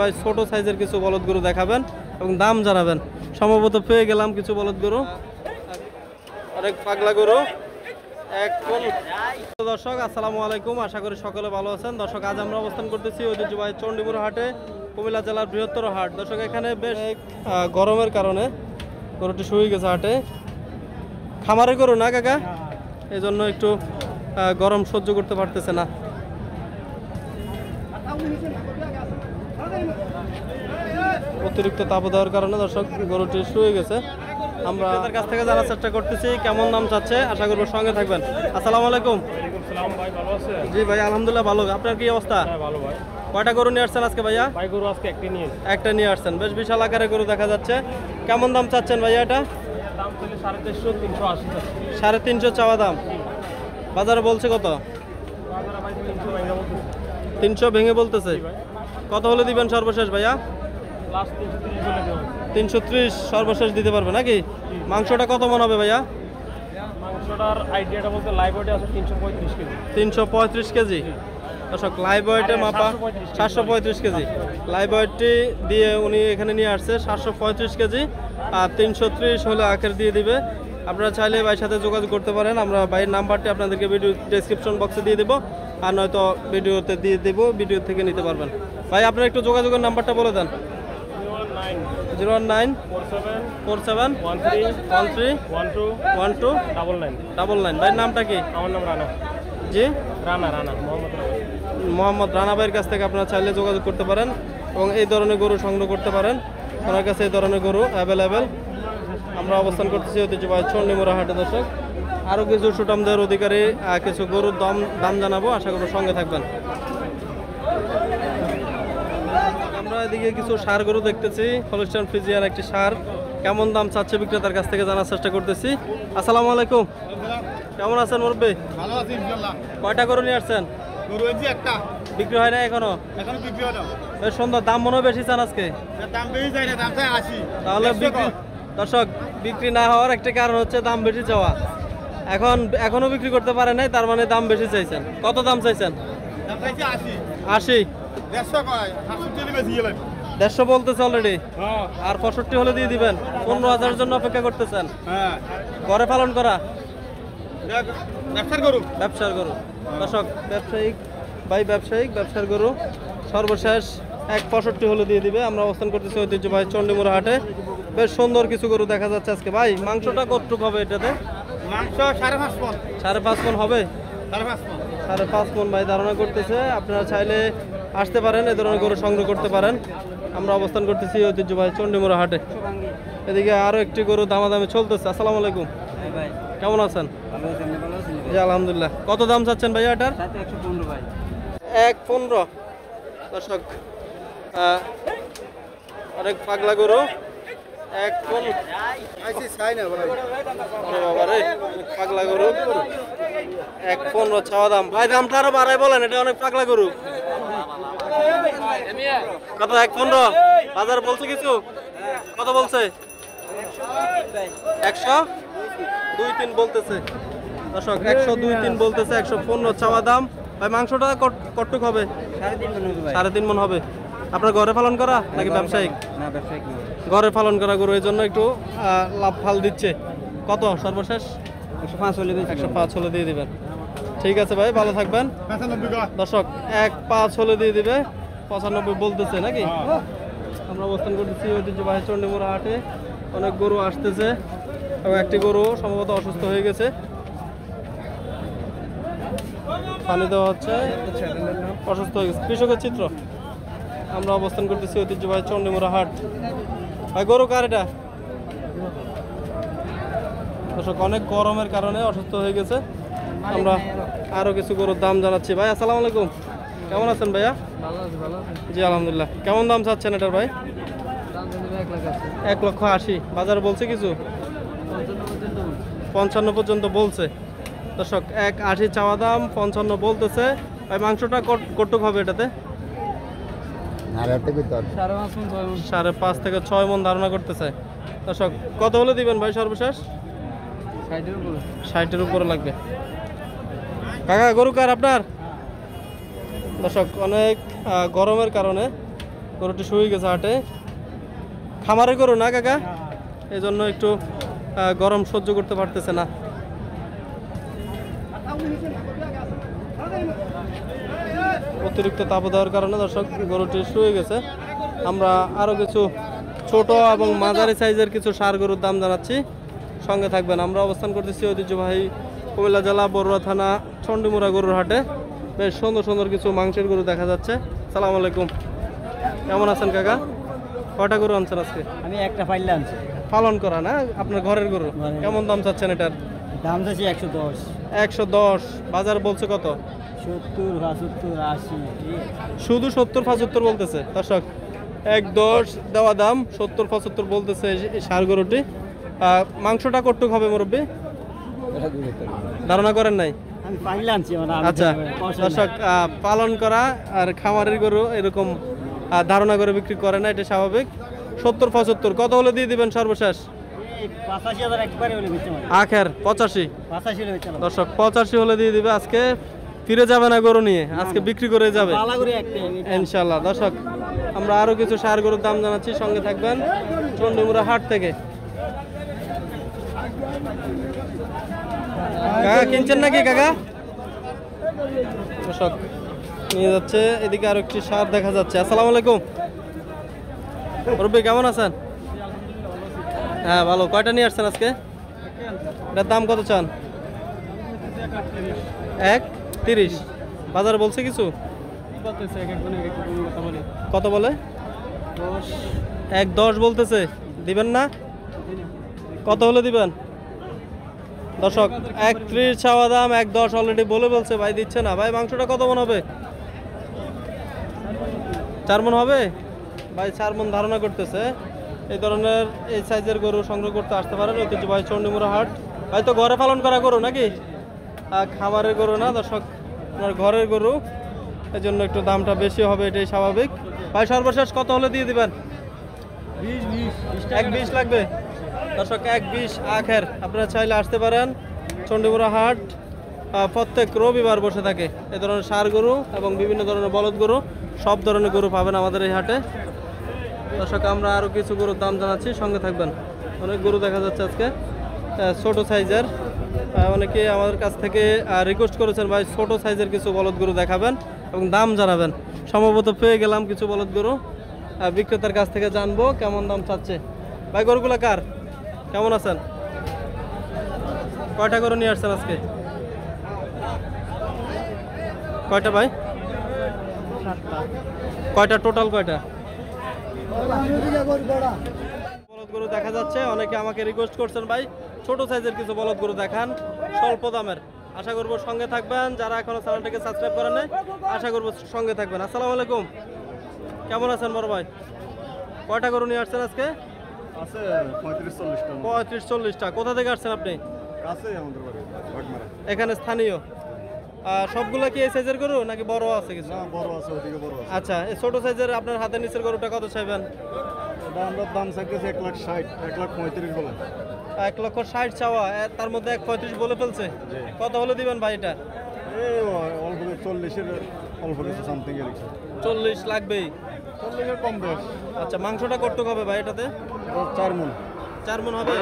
ভাই ছোট সাইজের কিছু বলদ গরু দেখাবেন এবং দাম জানাবেন। সম্ভবত পেয়ে গেলাম কিছু বলদ গরু, অনেক পাগলা গরু। দর্শক আসসালামু আলাইকুম, আশা করি সকলে ভালো আছেন। দর্শক আজ আমরা অবস্থান করতেছি ঐতিহ্যবাহী চণ্ডীপুর হাটে, কুমিল্লা জেলার বৃহত্তর হাট। দর্শক এখানে বেশ গরমের কারণে গরুটি শুয়ে গেছে হাটে। খামারের গরু না কাকা, এই জন্য একটু গরম সহ্য করতে পারতেছে না। অতিরিক্ত তাপদাহের কারণে দর্শক গরুটি শুয়ে গেছে। আমরা তার কাছ থেকে জানার চেষ্টা করতেছি কেমন দাম চাচ্ছে, আশা করবো সঙ্গে থাকবেন। আসসালামু আলাইকুম। জি ভাই আলহামদুলিল্লাহ ভালো, আপনার কি অবস্থা? কয়টা গরু নিয়ে আসছেন আজকে ভাইয়া? গরু আজকে একটা নিয়ে আসছেন, বেশ বিশাল আকারে গরু দেখা যাচ্ছে। কেমন দাম চাচ্ছেন ভাইয়া এটা? দাম চলে 350, 350 চাওয়া দাম, বাজারে বলছে কত? 300 ভেঙে বলতেছে। কত হলে দিবেন সর্বশেষ ভাইয়া? 330 সর্বশেষ দিতে পারবে নাকি? মাংসটা কত মন হবে ভাইয়া? মাংসটার আইডিয়াটা বলতে লাইভ ওয়েটে আছে 335 কেজি। 335 কেজি। দর্শক লাইভ ওয়েটে মাপা 735 কেজি। লাইভ ওয়েটটি দিয়ে উনি এখানে নিয়ে আসছে 735 কেজি, আর 330 হলে আখের দিয়ে দিবে। আপনারা চাইলে ভাইয়ের সাথে যোগাযোগ করতে পারেন। আমরা ভাইয়ের নাম্বারটি আপনাদেরকে ভিডিও ডেসক্রিপশন বক্সে দিয়ে দেবো, আর নয়তো ভিডিওতে দিয়ে দেবো, ভিডিও থেকে নিতে পারবেন। ভাই আপনার একটু যোগাযোগের নাম্বারটা বলে দেন। 01947131299। ভাইয়ের নামটা কি? আমার নাম রানা। জি রানা মোহাম্মদ রানা ভাইয়ের কাছ থেকে আপনারা চাইলে যোগাযোগ করতে পারেন এবং এই ধরনের গরু সংগ্রহ করতে পারেন। ওনার কাছে এই ধরনের গরু অ্যাভেলেবেল। আমরা অবস্থান করতেছি ঐতিহ্যবাহী চণ্ডীমুড়া হাটে। দর্শক আরও কিছু সুটামদের অধিকারী কিছু গরুর দাম জানাবো, আশা করবো সঙ্গে থাকবেন। আমরা এদিকে কিছু সার গরু দেখতেছি, হলস্টাইন ফ্রিজিয়ান একটি সার। কেমন দাম চাচ্ছে বিক্রেতার কাছ থেকে জানার চেষ্টা করতেছি। আসসালামু আলাইকুম, কেমন আছেন মুরব্বি? ভালো আছি ইনশাআল্লাহ। কয়টা গরু নিয়ে আসছেন? গরু হচ্ছে একটা, বিক্রি হয় না এখনো? এখন বিক্রি হলো। বেশ সুন্দর, দাম মনে হয় বেশি চান আজকে? দাম বেশি যায় না, দাম চাই 80। তাহলে বিক্রি, দর্শক বিক্রি না হওয়ার একটা কারণ হচ্ছে দাম বেশি চাওয়া। এখনো বিক্রি করতে পারে নাই, তার মানে দাম বেশি চাইছেন। কত দাম চাইছেন? দাম চাইছে 80। 80? 150 কয়, 65 বেশি গেলেন। 150 বলতেছে অলরেডি, হ্যাঁ আর 65 হলে দিয়ে দিবেন। 15,000-এর জন্য অপেক্ষা করতেছেন? হ্যাঁ, ঘরে পালন করা ব্যবসার গরু। ব্যবসার গরু। দর্শক ব্যবসার গরু সর্বশেষ 165 হলে দিয়ে দিবে। আমরা অবস্থান করতেছি ঐতিহ্যবাহী চণ্ডীমুড়া হাটে। বেশ সুন্দর কিছু গরু দেখা যাচ্ছে আজকে। ভাই মাংসটা কতটুকু হবে এটাতে? মাংস 5.5 মণ। 5.5 মণ হবে? 5.5 মণ। 5.5 মণ ভাই ধারণা করতেছে। আপনারা চাইলে আসতে পারেন, এ ধরনের গরু সংগ্রহ করতে পারেন। আমরা অবস্থান করতেছি ঐতিহ্যবাহী চণ্ডীমুড়া হাটে। এদিকে আরো একটি গরু দামাদামি চলতেছে। আসসালামু আলাইকুম, কেমন আছেন? জি আলহামদুলিল্লাহ। কত দাম চাচ্ছেন ভাইয়া এটার? 115। দর্শক অনেক পাগলা গরু। 115 পাগলা গরু, 115 চাওয়া দাম। ভাই দামটা আরো বাড়াই বলেন, এটা অনেক পাগলা গরু। কত? 115 বাজার বলছে কিছু? কত বলছে? 102-3 বলতেছে। দর্শক 102-3 বলতেছে, 115 চাওয়া দাম। ভাই মাংসটা কতটুক হবে? 3.5 মণ হবে। আপনার ঘরে পালন করা নাকি ব্যবসায়িক? না, ব্যবসায়িক। ঘরে পালন করা গরু, এই জন্য একটু লাভ ফাল দিচ্ছে। কত সর্বশেষ? 105 হলে দিয়ে দিবেন। ঠিক আছে ভাই, ভালো থাকবেন। 95 কয়। দর্শক 1.5 হলে দিয়ে দিবে। 95 বলতেছে নাকি? আমরা অবস্থান করতেছি ঐতিহ্যবাহী চণ্ডীমুড়া হাটে। অনেক গরু আসতেছে এবং একটি গরু সম্ভবত অসুস্থ হয়ে গেছে, পানি দেওয়া হচ্ছে, অসুস্থ হয়ে গেছে। কৃষকের চিত্র। আমরা অবস্থান করতেছি ঐতিহ্যবাহী চণ্ডীমুড়া হাট। ভাই গরু কার এটা? দর্শক অনেক গরমের কারণে অসুস্থ হয়ে গেছে। আমরা আরো কিছু গরুর দাম জানাচ্ছি। ভাই আসসালামু আলাইকুম, কেমন আছেন ভাইয়া? জি আলহামদুলিল্লাহ। কেমন দাম চাচ্ছেন এটার ভাই? 1,80,000। বাজার বলছে কিছু? 55 পর্যন্ত বলছে। দর্শক 1,80 চাওয়া দাম, 55 বলতেছে। ভাই মাংসটা কতটুক হবে এটাতে? 5.5 থেকে 6 মণ ধারণা করতেছে। দর্শক কত হলে দিবেন ভাই সর্বশেষ? 60-এর উপরে লাগবে। কাকা গরু কার আপনার? দর্শক অনেক গরমের কারণে গরুটি শুয়ে গেছে হাটে। খামারে গরু না কাকা, এই জন্য একটু গরম সহ্য করতে পারতেছে না। অতিরিক্ত তাপ দেওয়ার কারণে দর্শক গরুটি শুয়ে গেছে। আমরা আরও কিছু ছোট এবং মাঝারি সাইজের কিছু ষাঁড় গরুর দাম জানাচ্ছি, সঙ্গে থাকবেন। আমরা অবস্থান করতেছি ঐতিহ্যবাহী কুমিল্লা জেলা বড়ুয়া থানা চণ্ডীমুড়া গরুর হাটে। বেশ সুন্দর সুন্দর কিছু মাংসের গরু দেখা যাচ্ছে। সালাম আলাইকুম, কেমন আছেন কাকা? কয়টা গরু আনছেন আজকে? আমি একটা ফাইল আনছি। পালন করা না, আপনার ঘরের গরু? কেমন দাম চাচ্ছেন এটার? দাম চাচ্ছি 110। 110। বাজার বলছে কত? 70, 75, 80। শুধু 70-75 বলতেছে দর্শক। 110 দেওয়া দাম, 70-75 বলতেছে এই ষাঁড় গরুটি। মাংসটা কটুক হবে মুরব্বী, ধারণা করেন নাই? আমি ফাইল আনছি মানে। আচ্ছা দর্শক, পালন করা আর খামারের গরু এরকম ধারণা করে বিক্রি করে না, এটা স্বাভাবিক। 70-75 কত হলে দিয়ে দিবেন সর্বশেষ? 85,000 একবারে হলে বেচতে পারি। আখের 85। 85 হলে বেচতে পারি। দর্শক 85 হলে দিয়ে দিবে। আজকে ফিরে যাবে না গরু নিয়ে, আজকে বিক্রি করে যাবে পালা করে একটা ইনশাল্লাহ। দর্শক, আমরা আরো কিছু ষাঁড় গরুর দাম জানাচ্ছি, সঙ্গে থাকবেন চণ্ডীমুড়া হাট থেকে। কাকা কিনছেন নাকি কাকা? দর্শক নিয়ে যাচ্ছে, এদিকে আরো একটি ষাঁড় দেখা যাচ্ছে। আসসালামু আলাইকুম রব্বি, কেমন আছেন? হ্যাঁ ভালো। কয়টা নিয়ে আসছেন আজকে? এটার দাম কত চান? 1:30। বাজার বলছে কিছু? কত বলে? 1:10 বলতেছে। দিবেন না? কত হলে দিবেন? দর্শক 1:30 চাওয়া দাম, 1:10 অলরেডি বলছে ভাই, দিচ্ছে না। ভাই মাংসটা কত মন হবে? 4 মন হবে ভাই, 4 মন ধারণা করতেছে। এই ধরনের এই সাইজের গরু সংগ্রহ করতে আসতে পারেন ঐতিহ্যবাহী চণ্ডীমুড়া হাট। ভাই তো ঘরে পালন করা গরু নাকি, খামারের গরু না দর্শক, আপনার ঘরের গরু, এই জন্য একটু দামটা বেশি হবে, এটাই স্বাভাবিক। ভাই সর্বশেষ কত হলে দিয়ে দিবেন? 1:20 লাগবে দর্শক, 1:20 আখের। আপনারা চাইলে আসতে পারেন চণ্ডীমুড়া হাট, প্রত্যেক রবিবার বসে থাকে। এ ধরনের ষাঁড় গরু এবং বিভিন্ন ধরনের বলদ গরু, সব ধরনের গরু পাবেন আমাদের এই হাটে। দর্শক আমরা আরও কিছু গরুর দাম জানাচ্ছি, সঙ্গে থাকবেন। অনেক গরু দেখা যাচ্ছে আজকে ছোট সাইজের। অনেকে আমাদের কাছ থেকে রিকোয়েস্ট করেছেন ভাই ছোট সাইজের কিছু বলদ গরু দেখাবেন এবং দাম জানাবেন। সম্ভবত পেয়ে গেলাম কিছু বলদ গরু, বিক্রেতার কাছ থেকে জানবো কেমন দাম চাচ্ছে। ভাই গরুগুলো কার? কেমন আছেন? কয়টা গরু নিয়ে আসছেন আজকে? কয়টা ভাই? কয়টা টোটাল? কয়টা বলদ গরু দেখা যাচ্ছে? অনেকে আমাকে রিকোয়েস্ট করছেন ভাই ছোট সাইজের কিছু বলদ গরু দেখান স্বল্প দামের। আশা করবো সঙ্গে থাকবেন, যারা এখনো চ্যানেলটাকে সাবস্ক্রাইব করেন নাই আশা করবো সঙ্গে থাকবেন। আসসালামু আলাইকুম, কেমন আছেন বড় ভাই? কয়টা গরু নিয়ে আসছেন আজকে? আছে 35-40টা। 35-40টা। কোথা থেকে আসছেন আপনি? কাছে আমাদের বাড়ি বাগমারা। এখানে স্থানীয়? সবগুলা কি এই সাইজের গরু নাকি বড় আছে কিছু? না বড় আছে, ওদিকে বড় আছে। আচ্ছা, এই ছোট সাইজের আপনার হাতের নিচের গরুটা কত চাইবেন? আমরা দাম চাইতেছি 1,60,000, 1,35,000 বলে। 1,60,000 চাওয়া, তার মধ্যে 1,35,000 বলে ফেলছে। কত হলে দিবেন ভাই এটা? এই অল্প কিছু 40-এর অল্প কিছু সামথিং এর 40 লাগবেই। 40-এর কম বেশ। আচ্ছা, মাংসটা কতটুকু হবে ভাই এটাতে? 4 মণ। 4 মণ হবে।